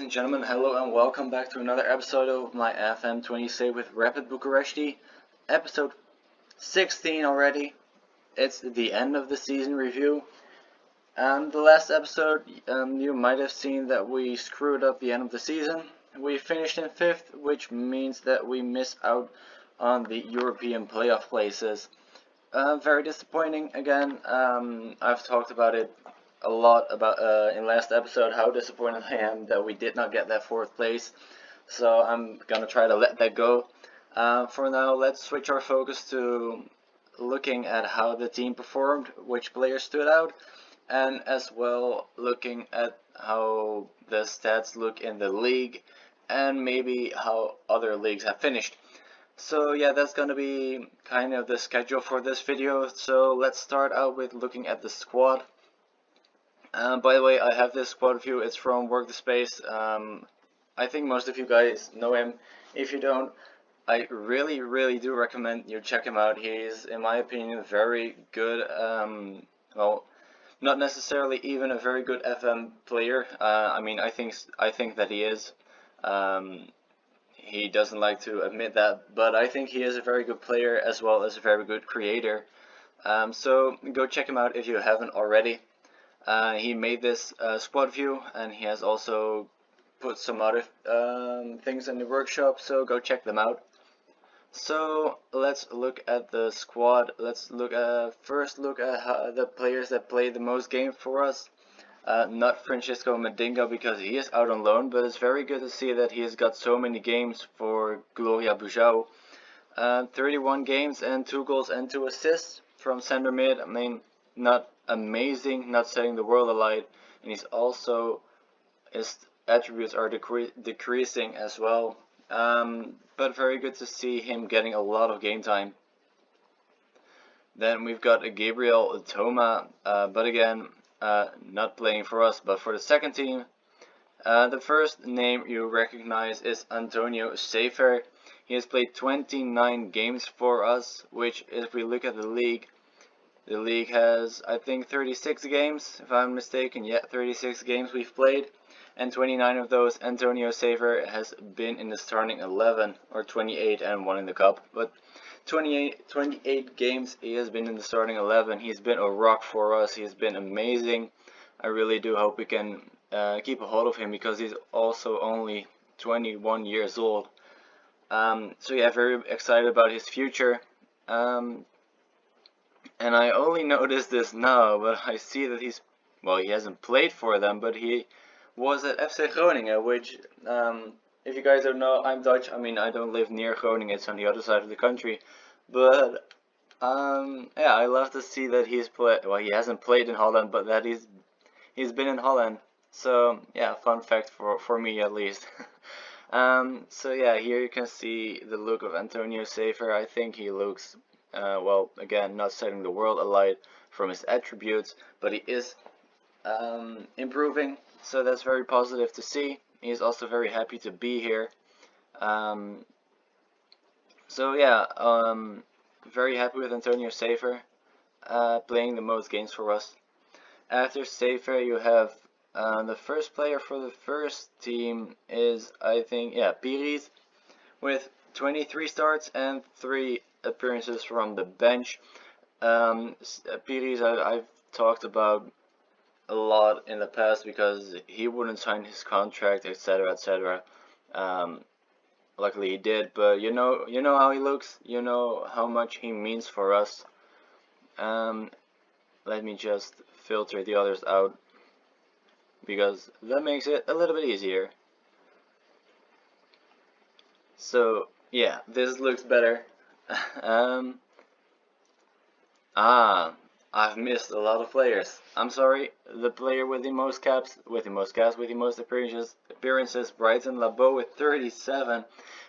and gentlemen, hello and welcome back to another episode of my FM20 Say with Rapid Bucuresti, episode 16 already. It's the end of the season review. The last episode, you might have seen that we screwed up the end of the season. We finished in 5th, which means that we missed out on the European playoff places. Very disappointing again. I've talked about it a lot about in last episode how disappointed I am that we did not get that 4th place. So I'm gonna try to let that go. For now, let's switch our focus to looking at how the team performed, which players stood out, and as well looking at how the stats look in the league and maybe how other leagues have finished. So yeah, that's gonna be kind of the schedule for this video. So let's start out with looking at the squad. By the way, I have this squad view. It's from Work the Space. I think most of you guys know him. If you don't, I really do recommend you check him out. He's, in my opinion, very good. Well, not necessarily even a very good FM player. I mean, I think that he is. He doesn't like to admit that, but I think he is a very good player as well as a very good creator. So go check him out if you haven't already. He made this squad view, and he has also put some other things in the workshop, so go check them out. So let's look at the squad. Let's first look at how the players that played the most games for us. Not Francisco Medinga because he is out on loan, but it's very good to see that he has got so many games for Gloria Bujao. 31 games and 2 goals and 2 assists from center mid. I mean, not amazing, not setting the world alight, and his attributes are decreasing as well. But very good to see him getting a lot of game time. Then we've got Gabriel Toma, but again, not playing for us, but for the second team. The first name you recognize is Antonio Sefer. He has played 29 games for us, which, if we look at the league has, I think, 36 games, if I'm mistaken. Yeah, 36 games we've played, and 29 of those, Antonio Sefer has been in the starting 11, or 28 and 1 in the cup. But 28 games he has been in the starting 11. He's been a rock for us. He's been amazing. I really do hope we can keep a hold of him because he's also only 21 years old. So yeah, very excited about his future. And I only noticed this now, but I see that he hasn't played for them, but he was at FC Groningen, which, if you guys don't know, I'm Dutch. I mean, I don't live near Groningen, it's on the other side of the country. But, yeah, I love to see that he hasn't played in Holland, but that he's been in Holland. So, yeah, fun fact for me at least. So yeah, here you can see the look of Antonio Sefer. I think he looks, again, not setting the world alight from his attributes, but he is improving, so that's very positive to see. He's also very happy to be here. So yeah, very happy with Antonio Sefer playing the most games for us. After Sefer, you have the first player for the first team is, I think, Pires, with 23 starts and 3 appearances from the bench. Pires I've talked about a lot in the past because he wouldn't sign his contract, etc. Luckily he did, but you know how he looks, you know how much he means for us. Let me just filter the others out because that makes it a little bit easier. So yeah, this looks better. I've missed a lot of players. I'm sorry. The player with the most caps, with the most appearances, Brighton Labo with 37,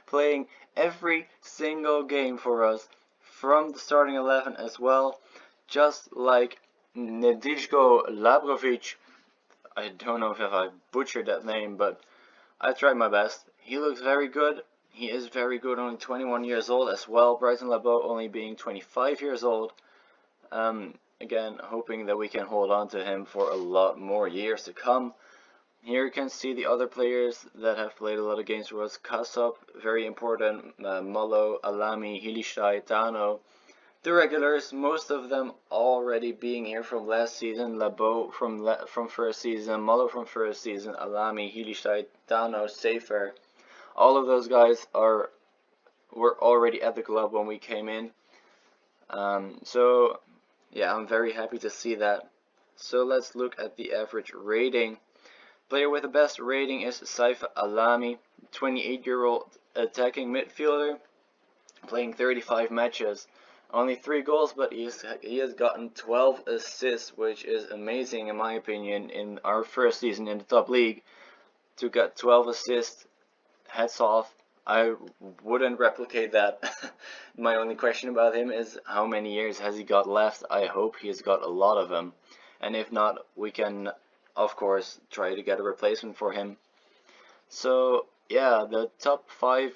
playing every single game for us from the starting 11 as well, just like Nedijko Labrovic. I don't know if I butchered that name, but I tried my best. He looks very good. He is very good, only 21 years old as well. Brighton Labo only being 25 years old. Again, hoping that we can hold on to him for a lot more years to come. Here you can see the other players that have played a lot of games for us. Kasop, very important, Molo, Alami, Hilishai, Tano. The regulars, most of them already being here from last season. Labo from first season, Molo from first season, Alami, Hilishai, Tano, Safer. All of those guys were already at the club when we came in. So yeah, I'm very happy to see that. So let's look at the average rating. Player with the best rating is Saif Alami, 28-year-old attacking midfielder, playing 35 matches. Only 3 goals, but he has gotten 12 assists, which is amazing in my opinion. In our first season in the top league, to get 12 assists, hats off. I wouldn't replicate that. My only question about him is how many years has he got left? I hope he's got a lot of them. And if not, we can, of course, try to get a replacement for him. So, yeah, the top 5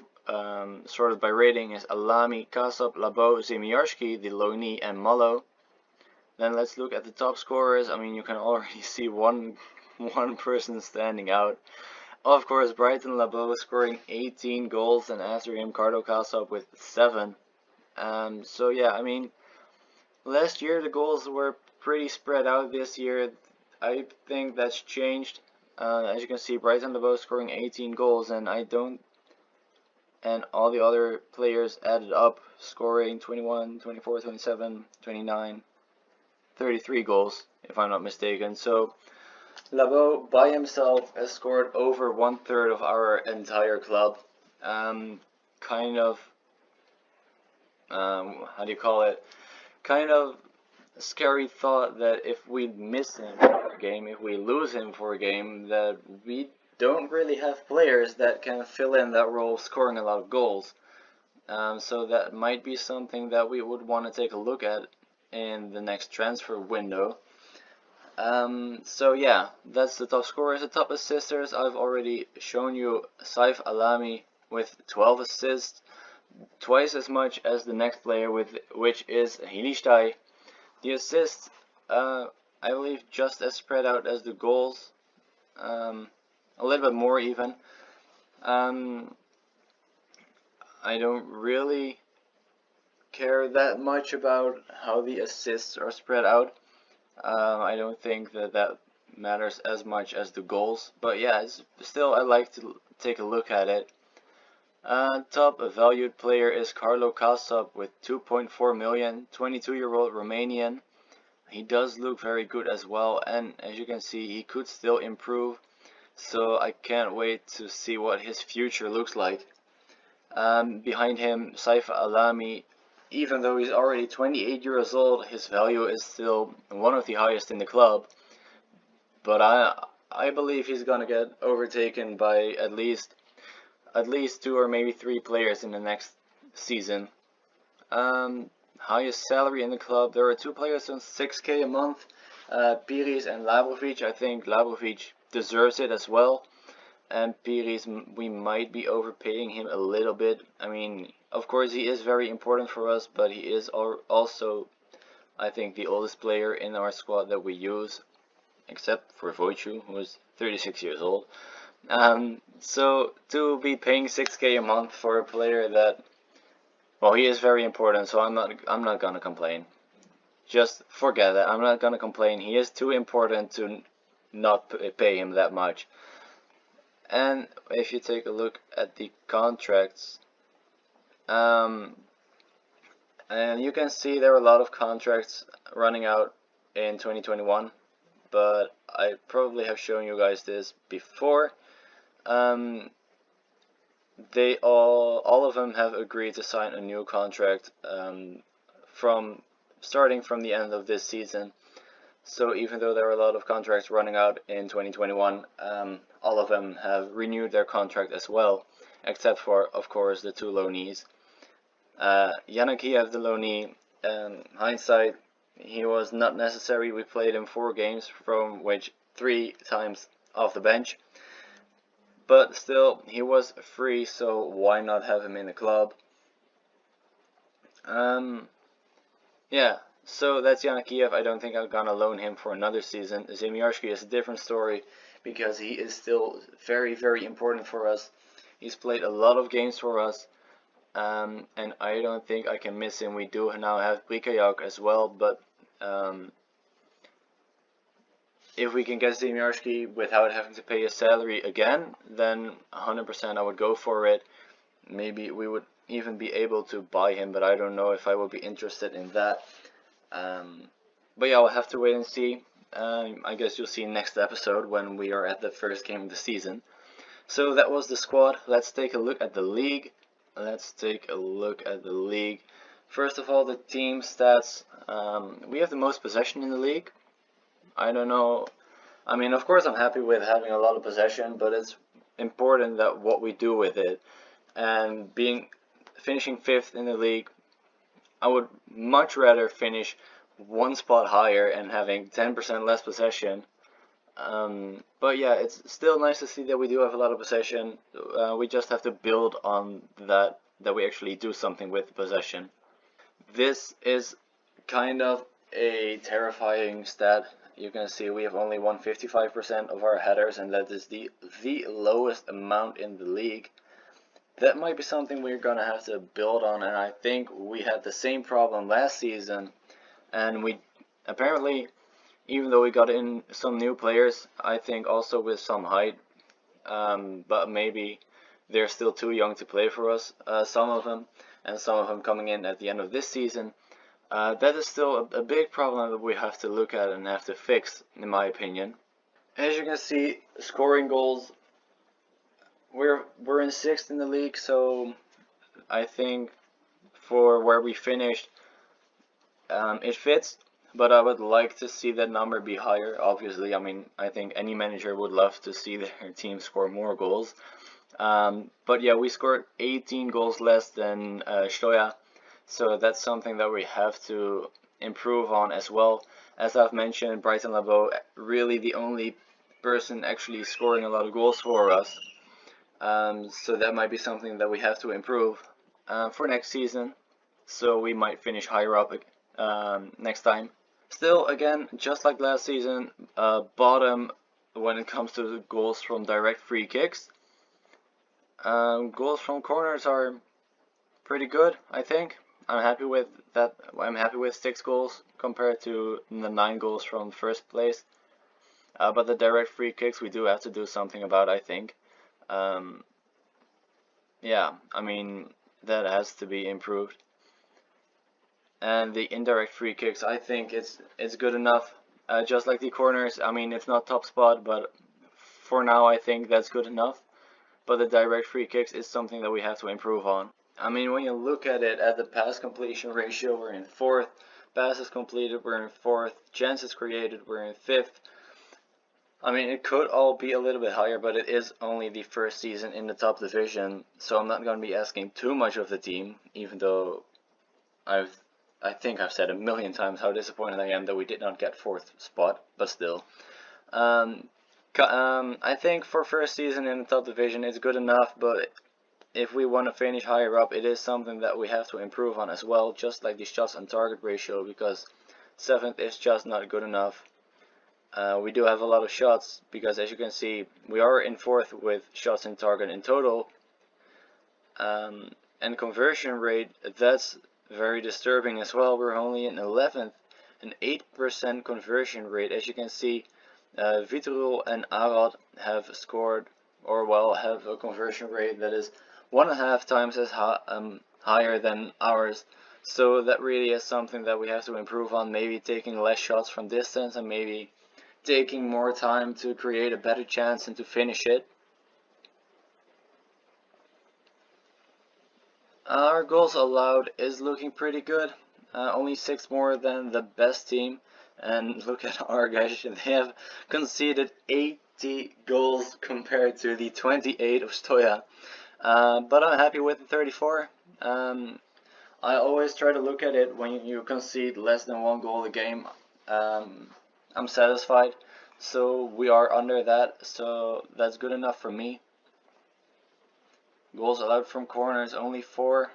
sorted by rating is Alami, Kasop, Labo, Zemiarski, the Loni, and Malo. Then let's look at the top scorers. I mean, you can already see one person standing out. Of course, Brighton Labo scoring 18 goals, and after him, Carlo Kasop with 7. So yeah, I mean, last year the goals were pretty spread out. This year, I think that's changed. As you can see, Brighton Labo scoring 18 goals, and all the other players added up scoring 21, 24, 27, 29, 33 goals, if I'm not mistaken. So Labo by himself has scored over 1/3 of our entire club. Kind of, how do you call it? Kind of scary thought that if we miss him for a game, if we lose him for a game, that we don't really have players that can fill in that role of scoring a lot of goals. So that might be something that we would want to take a look at in the next transfer window. So yeah, that's the top scorers. The top assisters, I've already shown you Saif Alami with 12 assists, twice as much as the next player, which is Hilishtai. The assists, I believe, just as spread out as the goals, a little bit more even. I don't really care that much about how the assists are spread out. I don't think that matters as much as the goals, but yeah, still I like to take a look at it. Top valued player is Carlo Kasop with 2.4 million, 22-year-old Romanian. He does look very good as well, and as you can see, he could still improve, so I can't wait to see what his future looks like. Behind him, Saif Alami. Even though he's already 28 years old, his value is still one of the highest in the club. But I believe he's gonna get overtaken by at least 2 or maybe 3 players in the next season. Highest salary in the club. There are 2 players on 6k a month, Piris and Labrovic. I think Labrovic deserves it as well. And Piris, we might be overpaying him a little bit. I mean, of course he is very important for us, but he is also, I think, the oldest player in our squad that we use, except for Wojciech, who is 36 years old. So to be paying 6k a month for a player that, well, he is very important, so I'm not gonna complain. Just forget that. I'm not gonna complain. He is too important to not pay him that much. And if you take a look at the contracts, and you can see there are a lot of contracts running out in 2021, but I probably have shown you guys this before. They all of them have agreed to sign a new contract starting from the end of this season. So even though there are a lot of contracts running out in 2021, all of them have renewed their contract as well, except for, of course, the 2 loanees. Yanakiev, the loanee, hindsight, he was not necessary. We played him 4 games, from which 3 times off the bench. But still, he was free, so why not have him in the club? Yeah. So that's Yanakiev. I don't think I'm gonna loan him for another season. Zemiarski is a different story. because he is still very, very important for us. He's played a lot of games for us, and I don't think I can miss him. We do now have Bucuresti as well, but if we can get Zimierski without having to pay a salary again, then 100% I would go for it. Maybe we would even be able to buy him, but I don't know if I will be interested in that. But yeah, we'll have to wait and see. I guess you'll see next episode when we are at the first game of the season. So that was the squad. Let's take a look at the league. First of all, the team stats. We have the most possession in the league. I don't know. I mean, of course, I'm happy with having a lot of possession, but it's important that what we do with it. And finishing 5th in the league, I would much rather finish one spot higher and having 10% less possession. But yeah, it's still nice to see that we do have a lot of possession. We just have to build on that we actually do something with possession. This is kind of a terrifying stat. You can see we have only won 55% of our headers, and that is the lowest amount in the league. That might be something we're gonna have to build on, and I think we had the same problem last season, and we apparently, even though we got in some new players, I think also with some height, but maybe they're still too young to play for us, some of them, and some of them coming in at the end of this season. That is still a big problem that we have to look at and have to fix, in my opinion. As you can see, scoring goals, we're in 6th in the league, so I think for where we finished, it fits. But I would like to see that number be higher. Obviously, I mean, I think any manager would love to see their team score more goals. But yeah, we scored 18 goals less than Stoya. So that's something that we have to improve on as well. As I've mentioned, Brighton Labo, really the only person actually scoring a lot of goals for us. So that might be something that we have to improve for next season. So we might finish higher up next time. Still, again, just like last season, bottom when it comes to the goals from direct free kicks. Goals from corners are pretty good, I think. I'm happy with that. I'm happy with 6 goals compared to the 9 goals from first place. But the direct free kicks we do have to do something about, I think. Yeah, I mean, that has to be improved. And the indirect free kicks, I think it's good enough. Just like the corners, I mean, it's not top spot, but for now I think that's good enough. But the direct free kicks is something that we have to improve on. I mean, when you look at it, at the pass completion ratio, we're in 4th. Passes completed, we're in 4th. Chances created, we're in 5th. I mean, it could all be a little bit higher, but it is only the first season in the top division, so I'm not going to be asking too much of the team, even though I think I've said a million times how disappointed I am that we did not get 4th spot, but still. I think for first season in the top division it's good enough, but if we want to finish higher up, it is something that we have to improve on as well, just like the shots on target ratio, because 7th is just not good enough. We do have a lot of shots, because as you can see, we are in 4th with shots in target in total. And conversion rate, that's very disturbing as well. We're only in 11th, an 8% conversion rate. As you can see, Vitorul and Arad have scored, or well, have a conversion rate that is 1.5 times as higher than ours. So that really is something that we have to improve on, maybe taking less shots from distance and maybe taking more time to create a better chance and to finish it. Our goals allowed is looking pretty good, only 6 more than the best team, and look at our guys, they have conceded 80 goals compared to the 28 of Stoya, but I'm happy with the 34. I always try to look at it when you concede less than 1 goal a game. I'm satisfied, so we are under that, so that's good enough for me. Goals allowed from corners only 4,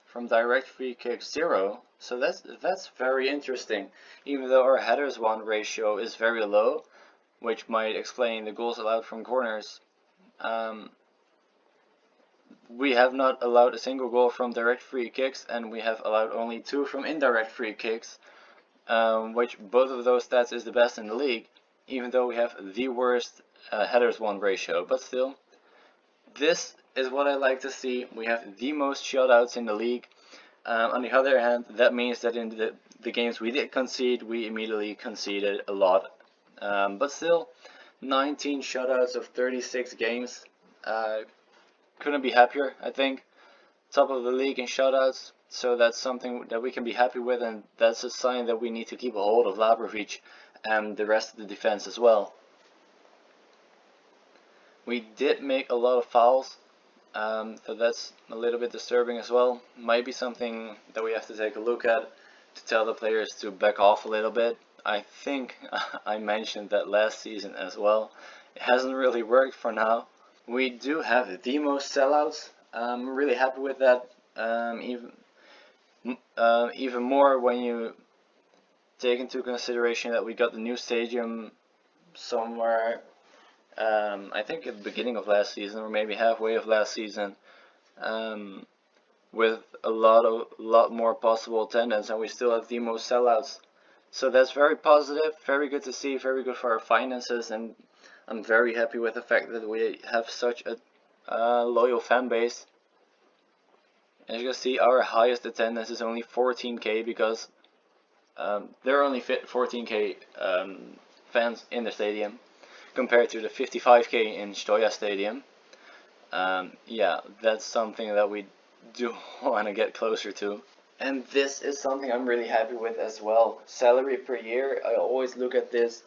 from direct free kicks 0, so that's very interesting. Even though our headers won ratio is very low, which might explain the goals allowed from corners. We have not allowed a single goal from direct free kicks, and we have allowed only 2 from indirect free kicks, which both of those stats is the best in the league, even though we have the worst headers won ratio. But still, this is what I like to see. We have the most shutouts in the league. On the other hand, that means that in the games we did concede, we immediately conceded a lot. But still, 19 shutouts of 36 games. Couldn't be happier, I think. Top of the league in shutouts, so that's something that we can be happy with, and that's a sign that we need to keep a hold of Labrovic and the rest of the defense as well. We did make a lot of fouls, so that's a little bit disturbing as well. Might be something that we have to take a look at to tell the players to back off a little bit. I think I mentioned that last season as well. It hasn't really worked for now. We do have the most sellouts. I'm really happy with that. Even more when you take into consideration that we got the new stadium somewhere, I think at the beginning of last season or maybe halfway of last season, with a lot more possible attendance, and we still have the most sellouts. So that's very positive, very good to see, very good for our finances, and I'm very happy with the fact that we have such a loyal fan base. As you can see, our highest attendance is only 14k because there are only 14k fans in the stadium compared to the 55k in Stoja Stadium. Yeah, that's something that we do want to get closer to. And this is something I'm really happy with as well. Salary per year, I always look at this.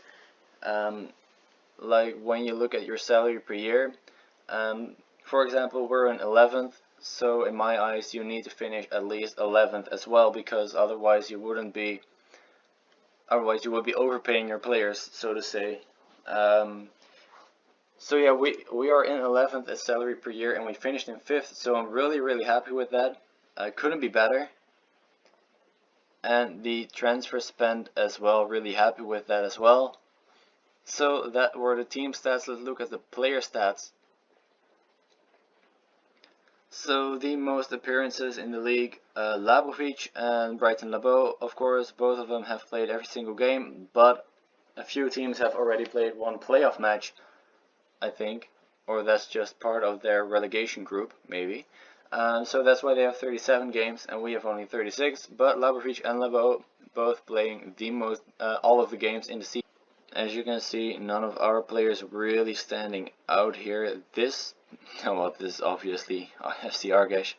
Like when you look at your salary per year, for example, we're in 11th, so in my eyes you need to finish at least 11th as well, because otherwise you would be overpaying your players, so to say. So yeah, we are in 11th as salary per year, and we finished in 5th, so I'm really happy with that. Couldn't be better. And the transfer spend as well, really happy with that as well. So that were the team stats. Let's look at the player stats. So the most appearances in the league, Labovic and Brighton Labo, of course, both of them have played every single game, but a few teams have already played one playoff match, I think, or that's just part of their relegation group, maybe. So that's why they have 37 games and we have only 36, but Labovic and Labo both playing the most, all of the games in the season. As you can see, none of our players really standing out here. This is obviously FC Argesh.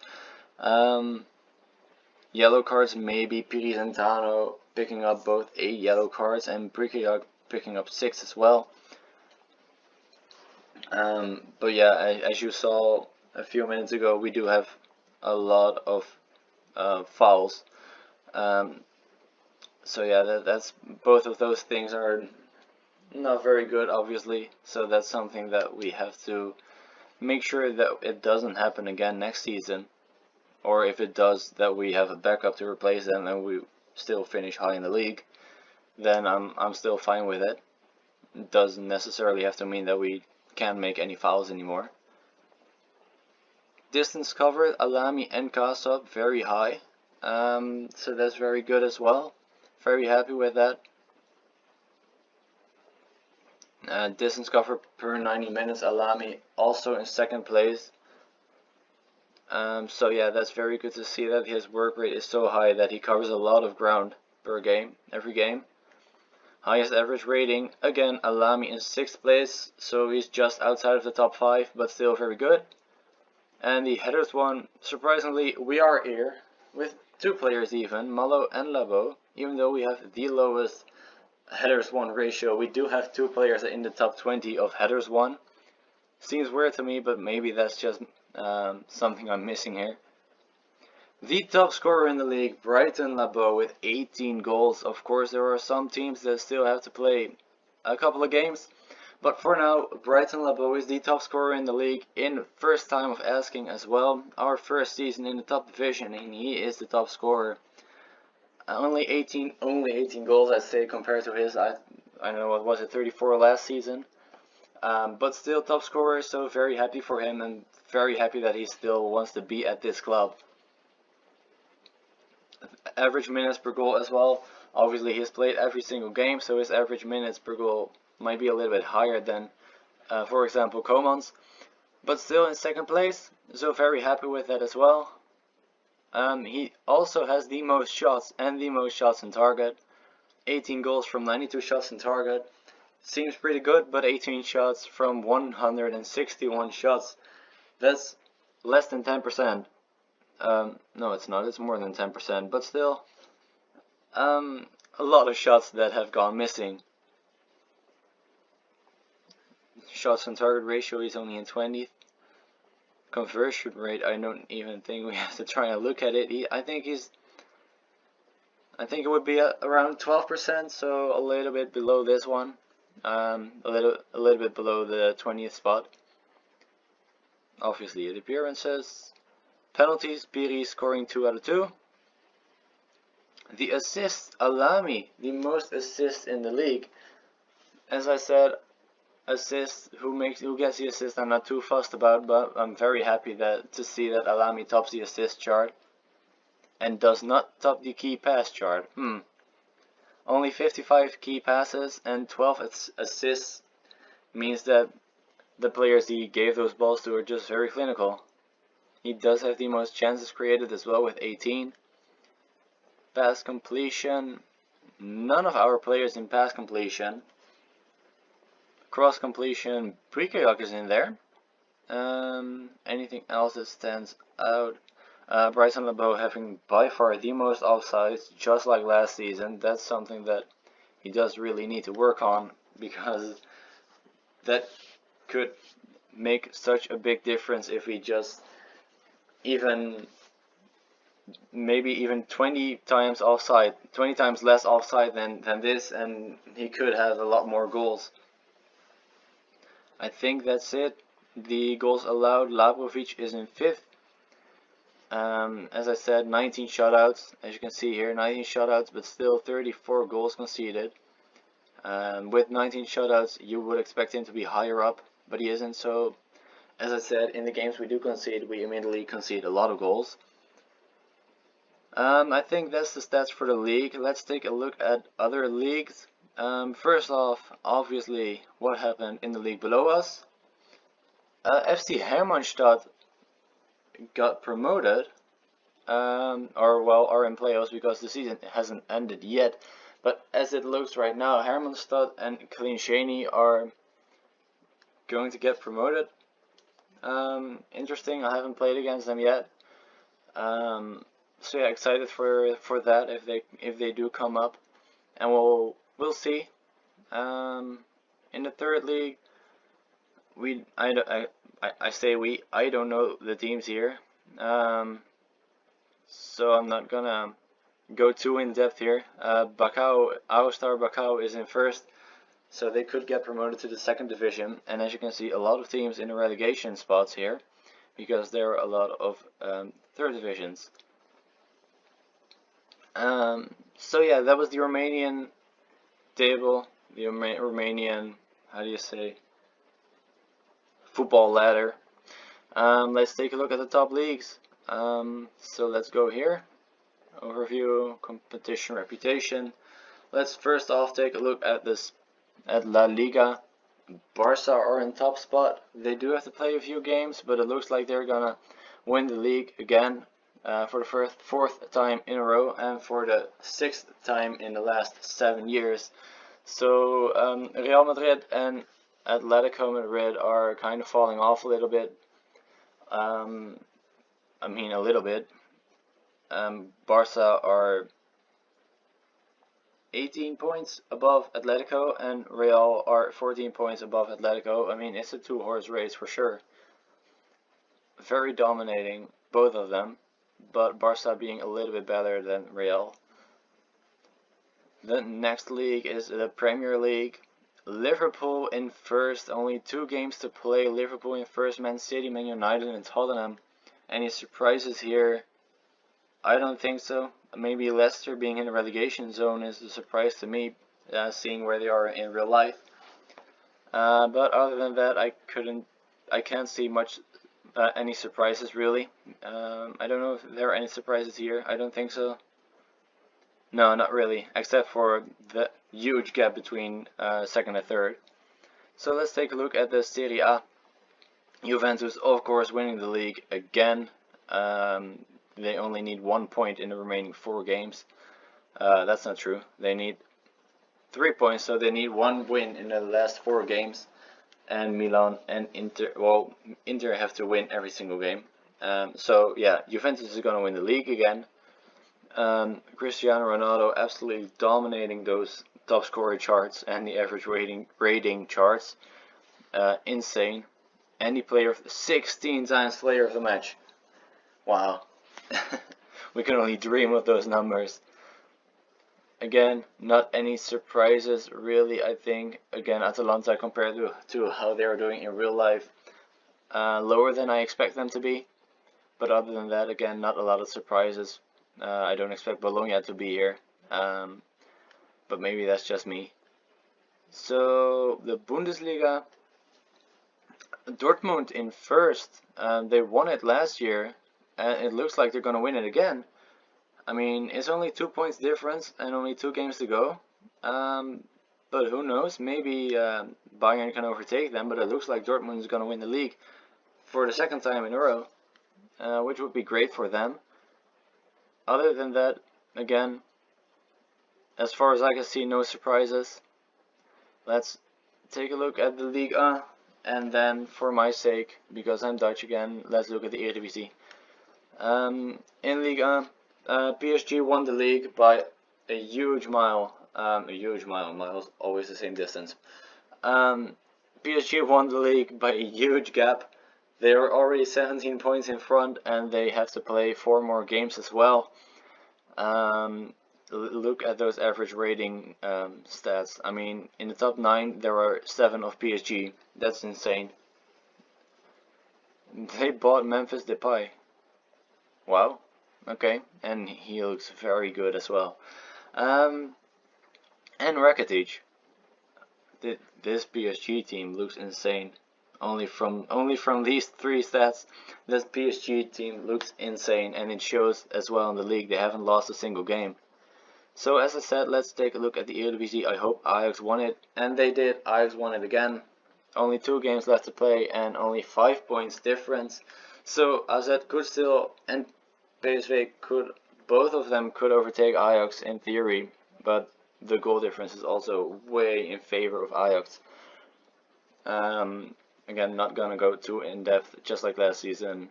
Yellow cards, maybe Piri Zentano picking up both 8 yellow cards and Brikiak picking up 6 as well. But yeah, as you saw a few minutes ago, we do have a lot of fouls. So yeah, that's both of those things are not very good, obviously. So that's something that we have to make sure that it doesn't happen again next season, or if it does, that we have a backup to replace them and we still finish high in the league. Then I'm still fine with it. It doesn't necessarily have to mean that we can't make any fouls anymore. Distance covered, Alami and Kasab very high, so that's very good as well. Very happy with that. Distance cover per 90 minutes, Alami also in 2nd place. So yeah, that's very good to see that his work rate is so high that he covers a lot of ground per game, every game. Highest average rating, again Alami in 6th place, so he's just outside of the top 5, but still very good. And the headers won, surprisingly, we are here with 2 players even, Malo and Labo. Even though we have the lowest headers won ratio, we do have 2 players in the top 20 of headers won. Seems weird to me, but maybe that's just something I'm missing here. The top scorer in the league, Brighton Labo with 18 goals. Of course, there are some teams that still have to play a couple of games, but for now, Brighton Labo is the top scorer in the league in first time of asking as well. Our first season in the top division, and he is the top scorer. Only 18 goals, I'd say, compared to his. I don't know, what was it, 34 last season. But still top scorer, so very happy for him and very happy that he still wants to be at this club. Average minutes per goal as well. Obviously he's played every single game, so his average minutes per goal might be a little bit higher than, for example, Coman's. But still in second place, so very happy with that as well. He also has the most shots and the most shots on target. 18 goals from 92 shots on target. Seems pretty good, but 18 shots from 161 shots. That's less than 10%. No, it's not. It's more than 10%, but still, a lot of shots that have gone missing. Shots on target ratio is only in 20th. Conversion rate, I don't even think we have to try and look at it. I think it would be around 12%, so a little bit below this one. A little bit below the 20th spot. Obviously, the appearances, penalties, Piri scoring 2 out of 2. The assists, Alami, the most assists in the league. As I said, assists, who gets the assist, I'm not too fussed about, but I'm very happy to see that Alami tops the assist chart and does not top the key pass chart. Only 55 key passes and 12 assists means that the players he gave those balls to are just very clinical. He does have the most chances created as well with 18. Pass completion, none of our players in pass completion. Cross completion, Bucuresti is in there. Anything else that stands out? Bryson LeBeau having by far the most offsides, just like last season. That's something that he does really need to work on, because that could make such a big difference if we just maybe even 20 times offside, 20 times less offside than this, and he could have a lot more goals. I think that's it. The goals allowed, Labovic is in 5th. As I said, 19 shutouts, as you can see here, 19 shutouts, but still 34 goals conceded. With 19 shutouts, you would expect him to be higher up, but he isn't. So, as I said, in the games we do concede, we immediately concede a lot of goals. I think that's the stats for the league. Let's take a look at other leagues. First off, obviously, what happened in the league below us. FC Hermannstadt got promoted, are in playoffs because the season hasn't ended yet. But as it looks right now, Hermannstadt and Klinchény are going to get promoted. Interesting. I haven't played against them yet. So yeah, excited for that if they do come up, and we'll see. In the third league, I don't know the teams here, so I'm not gonna go too in depth here. Austar Bacau is in 1st, so they could get promoted to the 2nd division. And as you can see, a lot of teams in the relegation spots here, because there are a lot of 3rd divisions. So yeah, that was the Romanian table, the Romanian, how do you say, football ladder. Let's take a look at the top leagues. So let's go here. Overview, competition, reputation. Let's first off take a look at La Liga. Barca are in top spot. They do have to play a few games, but it looks like they're gonna win the league again for the 4th time in a row, and for the 6th time in the last 7 years. So Real Madrid and Atletico Madrid are kind of falling off a little bit. A little bit. Barca are 18 points above Atletico, and Real are 14 points above Atletico. It's a 2-horse race for sure. Very dominating, both of them, but Barca being a little bit better than Real. The next league is the Premier League. Liverpool in 1st, only 2 games to play. Liverpool in 1st, Man City, Man United, and Tottenham. Any surprises here? I don't think so. Maybe Leicester being in the relegation zone is a surprise to me. seeing where they are in real life. But other than that, I can't see much, any surprises really. I don't know if there are any surprises here. I don't think so. No, not really, except for the huge gap between second and third. So let's take a look at the Serie A. Juventus, of course, winning the league again. They only need 1 point in the remaining 4 games. That's not true. They need 3 points, so they need 1 win in the last 4 games. And Milan and Inter, well, Inter have to win every single game. So yeah, Juventus is going to win the league again. Cristiano Ronaldo absolutely dominating those top scorer charts and the average rating charts. Insane. And he played 16 times player of the match. Wow. We can only dream of those numbers. Again, not any surprises really, I think. Again, Atalanta compared to how they are doing in real life, lower than I expect them to be. But other than that, again, not a lot of surprises. I don't expect Bologna to be here, but maybe that's just me. So the Bundesliga, Dortmund in first. They won it last year, and it looks like they're gonna win it again. I mean, it's only 2 points difference and only 2 games to go. But who knows? Maybe Bayern can overtake them. But it looks like Dortmund is gonna win the league for the 2nd time in a row, which would be great for them. Other than that, again, as far as I can see, no surprises. Let's take a look at the Ligue 1, and then for my sake, because I'm Dutch again, let's look at the Eredivisie. In Ligue 1, PSG won the league by a huge mile. Miles always the same distance. PSG won the league by a huge gap. They are already 17 points in front, and they have to play 4 more games as well. Look at those average rating stats. I mean, in the top 9, there are 7 of PSG. That's insane. They bought Memphis Depay. Wow. Okay, and he looks very good as well. And Rakitic. This PSG team looks insane. Only from these 3 stats, this PSG team looks insane, and it shows as well in the league. They haven't lost a single game. So as I said, let's take a look at the Eredivisie. I hope Ajax won it, and they did. Ajax won it again. Only 2 games left to play, and only 5 points difference. So AZ could still, and PSV could, both of them could overtake Ajax in theory, but the goal difference is also way in favor of Ajax. Again, not gonna go too in depth, just like last season,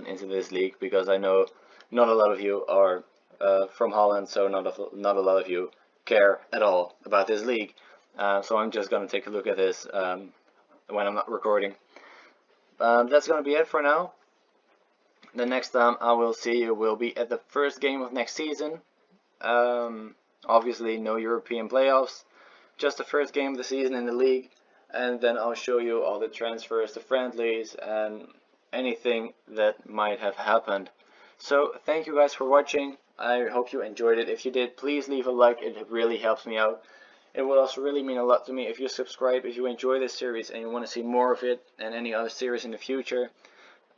into this league, because I know not a lot of you are from Holland, so not a lot of you care at all about this league. So I'm just gonna take a look at this when I'm not recording. That's gonna be it for now. The next time I will see you will be at the first game of next season. Obviously no European playoffs, just the first game of the season in the league. And then I'll show you all the transfers, the friendlies, and anything that might have happened. So thank you guys for watching. I hope you enjoyed it. If you did, please leave a like. It really helps me out. It will also really mean a lot to me if you subscribe, if you enjoy this series and you want to see more of it and any other series in the future.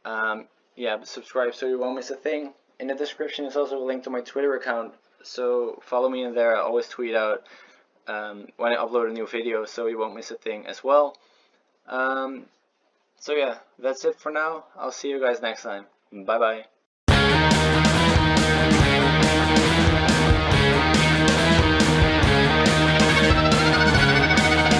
Yeah, subscribe so you won't miss a thing. In the description is also a link to my Twitter account, so follow me in there. I always tweet out when I upload a new video, so you won't miss a thing as well. So yeah, that's it for now. I'll see you guys next time. Bye bye.